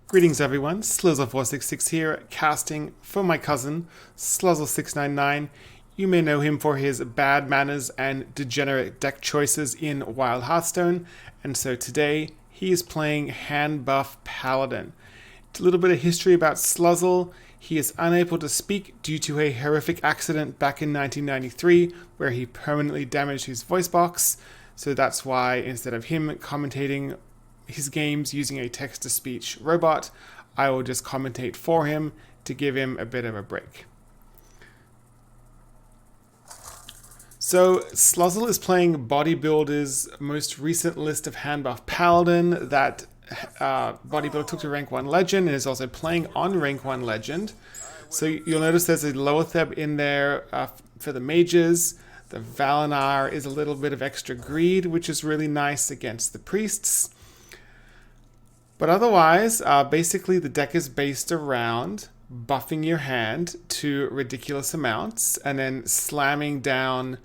Greetings everyone, sluzzle466 here, casting for my cousin, sluzzle699. You may know him for his bad manners and degenerate deck choices in Wild Hearthstone, and so today he is playing Handbuff Paladin. A little bit of history about Sluzzle. He is unable to speak due to a horrific accident back in 1993 where he permanently damaged his voice box, so that's why instead of him commentating his games using a text-to-speech robot, I will just commentate for him to give him a bit of a break. So Sluzzle is playing Bodybuilder's most recent list of Handbuff Paladin that Bodybuilder took to rank 1 Legend and is also playing on rank 1 Legend. So you'll notice there's a lower Theb in there for the mages. The Valinar is a little bit of extra greed, which is really nice against the priests. But otherwise, basically the deck is based around buffing your hand to ridiculous amounts and then slamming down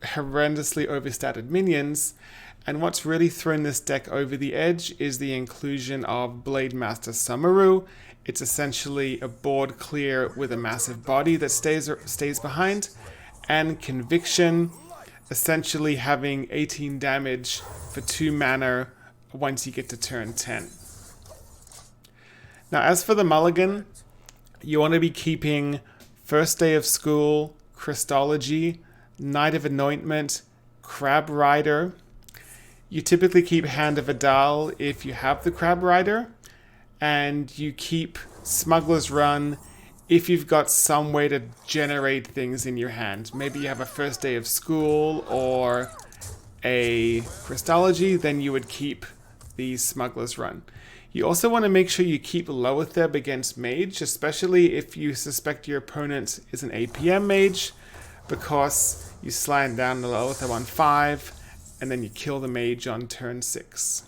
horrendously overstated minions. And what's really thrown this deck over the edge is the inclusion of Blade Master Sumeru. It's essentially a board clear with a massive body that stays behind, and Conviction, essentially having 18 damage for 2 mana once you get to turn 10. Now, as for the mulligan, you want to be keeping First Day of School, Christology, Night of Anointment, Crab Rider. You typically keep Hand of Adal if you have the Crab Rider, and you keep Smuggler's Run if you've got some way to generate things in your hand. Maybe you have a First Day of School or a Christology, then you would keep the Smuggler's Run. You also want to make sure you keep lower Theb against Mage, especially if you suspect your opponent is an APM Mage, because you slide down the lower Theb on 5, and then you kill the Mage on turn 6.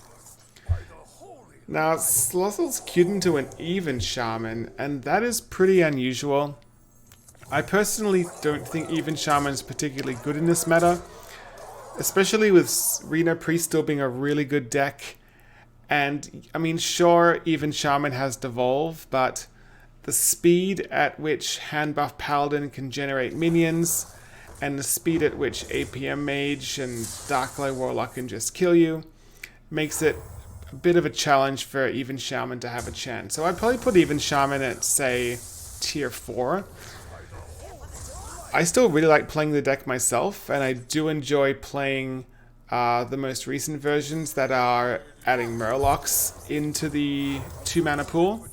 Now, Sluzzle's queued into an even Shaman, and that is pretty unusual. I personally don't think even Shaman is particularly good in this meta, especially with Reno Priest still being a really good deck. And, I mean, sure, even Shaman has Devolve, but the speed at which Handbuff Paladin can generate minions, and the speed at which APM Mage and Darklight Warlock can just kill you, makes it a bit of a challenge for even Shaman to have a chance. So I'd probably put even Shaman at, say, tier 4. I still really like playing the deck myself, and I do enjoy playing the most recent versions that are adding Murlocs into the 2 mana pool.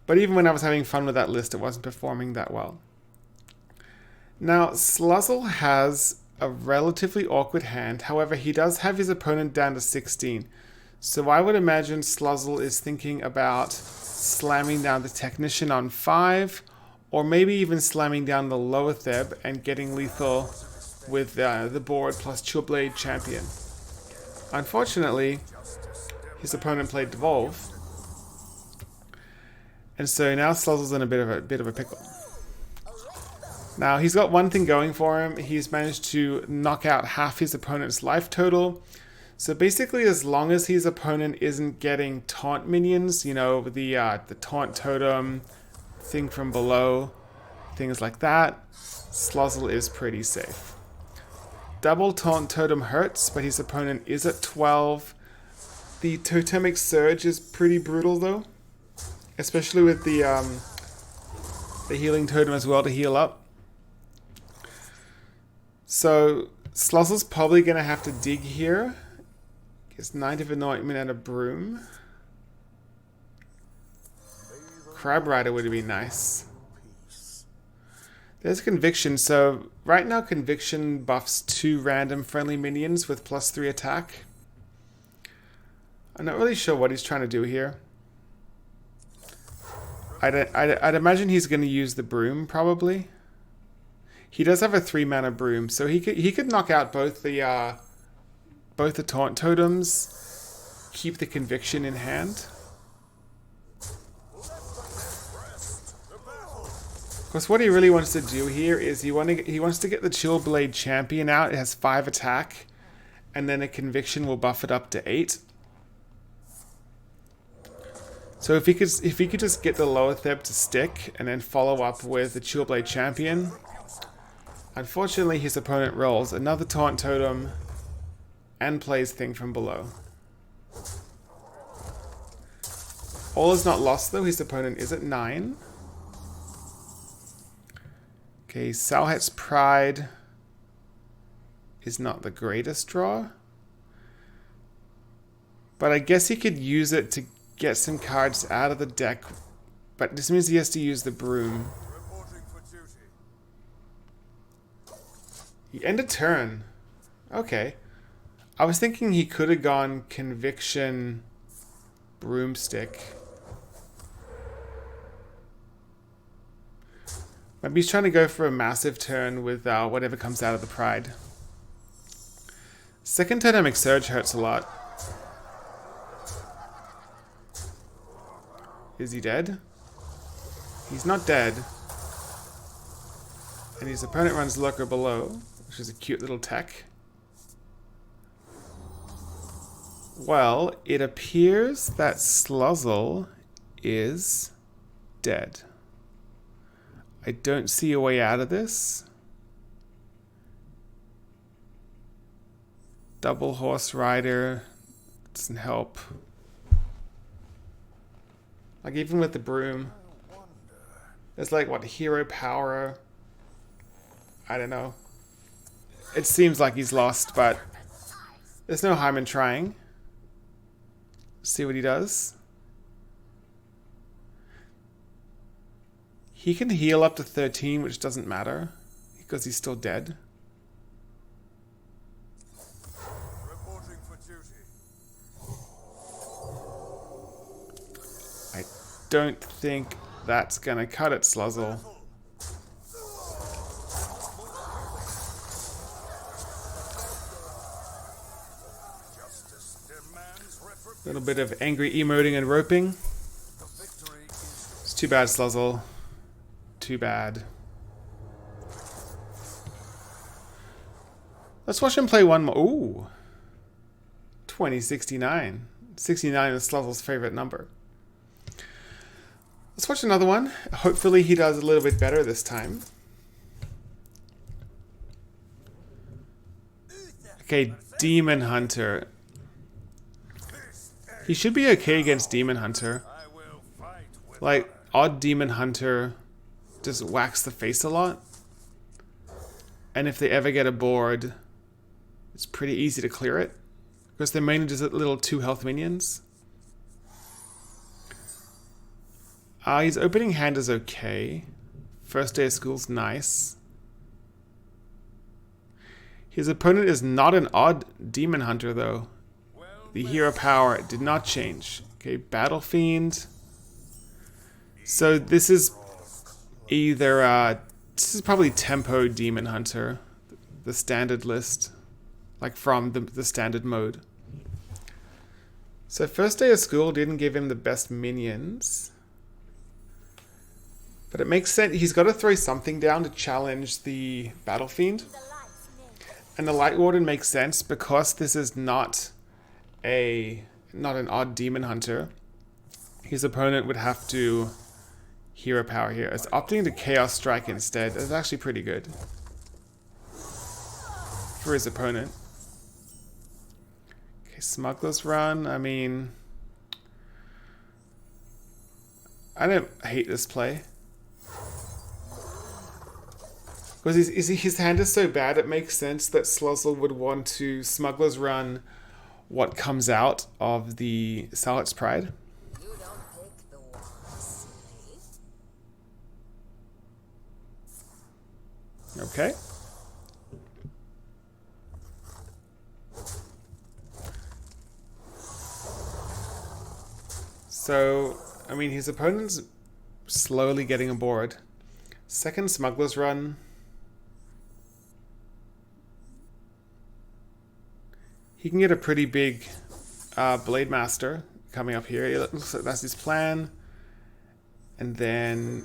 But even when I was having fun with that list, it wasn't performing that well. Now, Sluzzle has a relatively awkward hand. However, he does have his opponent down to 16. So I would imagine Sluzzle is thinking about slamming down the Technician on 5, or maybe even slamming down the lower Theb and getting lethal with the board plus Chillblade Champion. Unfortunately, his opponent played Devolve, and so now Sluzzle's in a bit of a pickle. Now, he's got one thing going for him. He's managed to knock out half his opponent's life total. So basically, as long as his opponent isn't getting taunt minions, you know, the taunt totem, thing from below, things like that, Sluzzle is pretty safe. Double taunt totem hurts, but his opponent is at 12. The totemic surge is pretty brutal though, especially with the healing totem as well to heal up. So Sluzzle's probably going to have to dig here. Gets Night of Anointment and a Broom. Crab Rider would be nice. There's Conviction. So right now Conviction buffs 2 random friendly minions with +3 attack. I'm not really sure what he's trying to do here. I'd imagine he's going to use the Broom probably. He does have a 3 mana Broom, so he could knock out both the taunt totems, keep the Conviction in hand. Of course, what he really wants to do here is he wants to get the Chillblade Champion out. It has 5 attack, and then a Conviction will buff it up to 8. So if he could just get the lower theb to stick and then follow up with the Chillblade Champion. Unfortunately, his opponent rolls another Taunt Totem and plays Thing from Below. All is not lost though, his opponent is at 9. Okay, Salhet's Pride is not the greatest draw. But I guess he could use it to get some cards out of the deck. But this means he has to use the Broom. He ended turn. Okay. I was thinking he could have gone Conviction Broomstick. Maybe he's trying to go for a massive turn with whatever comes out of the Pride. Second Dynamic Surge hurts a lot. Is he dead? He's not dead. And his opponent runs Lurker Below, which is a cute little tech. Well, it appears that Sluzzle is dead. I don't see a way out of this. Double Horse Rider doesn't help. Like even with the Broom, there's like what, Hero Power? I don't know. It seems like he's lost, but there's no harm in trying. See what he does. He can heal up to 13, which doesn't matter because he's still dead. Reporting for duty. I don't think that's gonna cut it, Sluzzle. A little bit of angry emoting and roping. It's too bad, Sluzzle. Too bad. Let's watch him play one more. Ooh. 2069. 69 is Sluzzle's favorite number. Let's watch another one. Hopefully he does a little bit better this time. Okay, Demon Hunter. He should be okay against Demon Hunter. Like, odd Demon Hunter just whacks the face a lot. And if they ever get a board, it's pretty easy to clear it. Because they're mainly just little 2 health minions. His opening hand is okay. First day of school's nice. His opponent is not an odd Demon Hunter though. The hero power did not change. Okay, Battle Fiend. So this is either this is probably Tempo Demon Hunter, the standard list, like from the standard mode. So first day of school didn't give him the best minions, but it makes sense. He's got to throw something down to challenge the Battle Fiend, and the Light Warden makes sense because this is not an odd Demon Hunter. His opponent would have to hero power here. It's opting to Chaos Strike instead. It's actually pretty good for his opponent. Okay, Smuggler's Run. I mean, I don't hate this play. Because his hand is so bad, it makes sense that Sluzzle would want to Smuggler's Run what comes out of the Salhet's Pride. You don't pick the ones, eh? Okay. So, I mean, his opponent's slowly getting aboard. Second Smuggler's Run. He can get a pretty big Blade Master coming up here. It looks like that's his plan. And then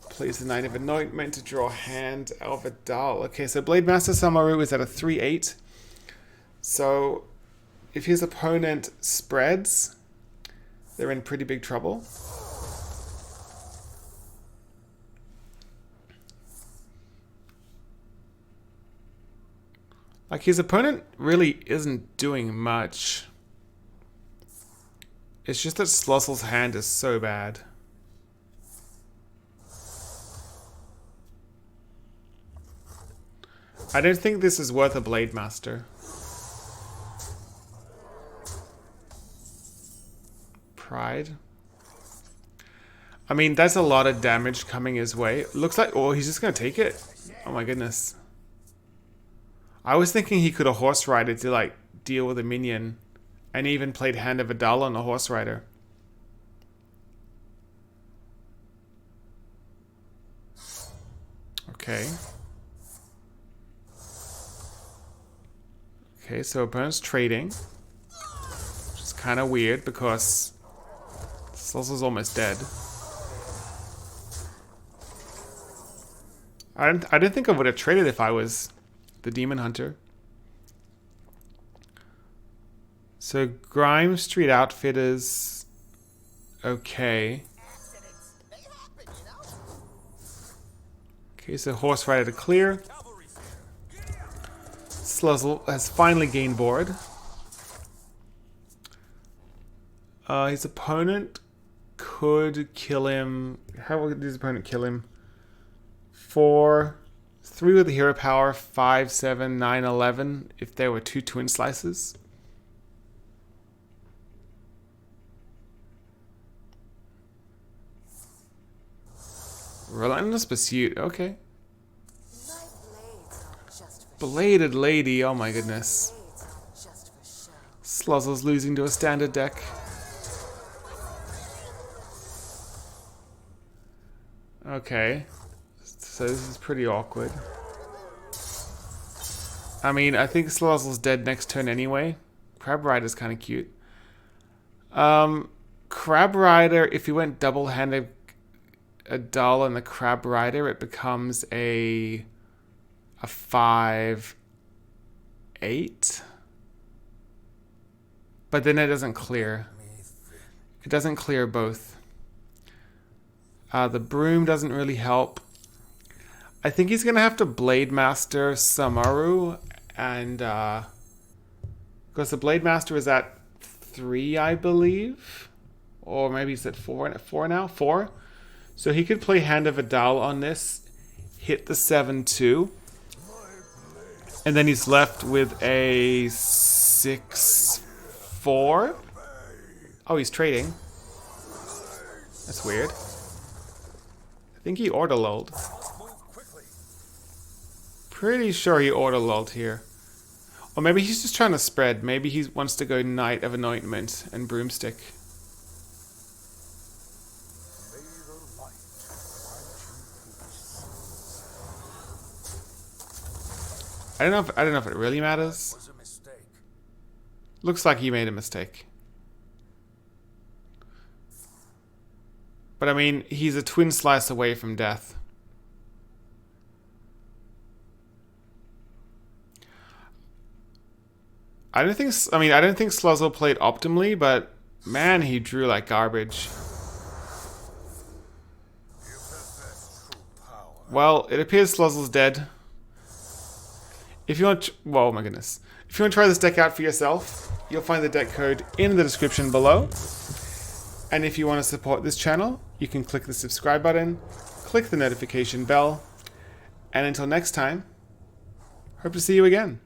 plays the Knight of Anointment to draw Hand Alvidal. Okay, so Blade Master Samaru is at a 3/8. So if his opponent spreads, they're in pretty big trouble. Like, his opponent really isn't doing much. It's just that Sluzzle's hand is so bad. I don't think this is worth a Blade Master. Pride. I mean, that's a lot of damage coming his way. Looks like... Oh, he's just going to take it. Oh my goodness. I was thinking he could have Horse Rider to, like, deal with a minion. And even played Hand of Adal on the Horse Rider. Okay. Okay, so opponent's trading. Which is kind of weird because Sluzzle's almost dead. I didn't think I would have traded if I was the Demon Hunter. So Grime Street Outfitters. Okay. Okay, so Horse Rider to clear. Sluzzle has finally gained board. His opponent could kill him. How would his opponent kill him? 3 with the hero power, 5, 7, 9, 11 if there were 2 twin slices. Relentless Pursuit, okay. Bladed Lady, oh my goodness. Sluzzle's losing to a standard deck. Okay. So this is pretty awkward. I mean, I think Sluzzle's dead next turn anyway. Crab Rider's kind of cute. Crab Rider, if he went double-handed Adal on the Crab Rider, it becomes a 5-8. But then it doesn't clear. It doesn't clear both. The Broom doesn't really help. I think he's going to have to Blade Master Samaru. And because the Blade Master is at 3, I believe. Or maybe he's at 4 now. 4. So he could play Hand of Adal on this. Hit the 7-2. And then he's left with a 6-4. Oh, he's trading. That's weird. I think he auto-lulled. Pretty sure he auto-lulled here. Or maybe he's just trying to spread. Maybe he wants to go Knight of Anointment and Broomstick. I don't know if it really matters. Looks like he made a mistake. But I mean, he's a twin slice away from death. I don't think Sluzzle played optimally, but man, he drew like garbage. Well, it appears Sluzzle's dead. If you want, well, oh my goodness. If you want to try this deck out for yourself, you'll find the deck code in the description below. And if you want to support this channel, you can click the subscribe button, click the notification bell, and until next time, hope to see you again.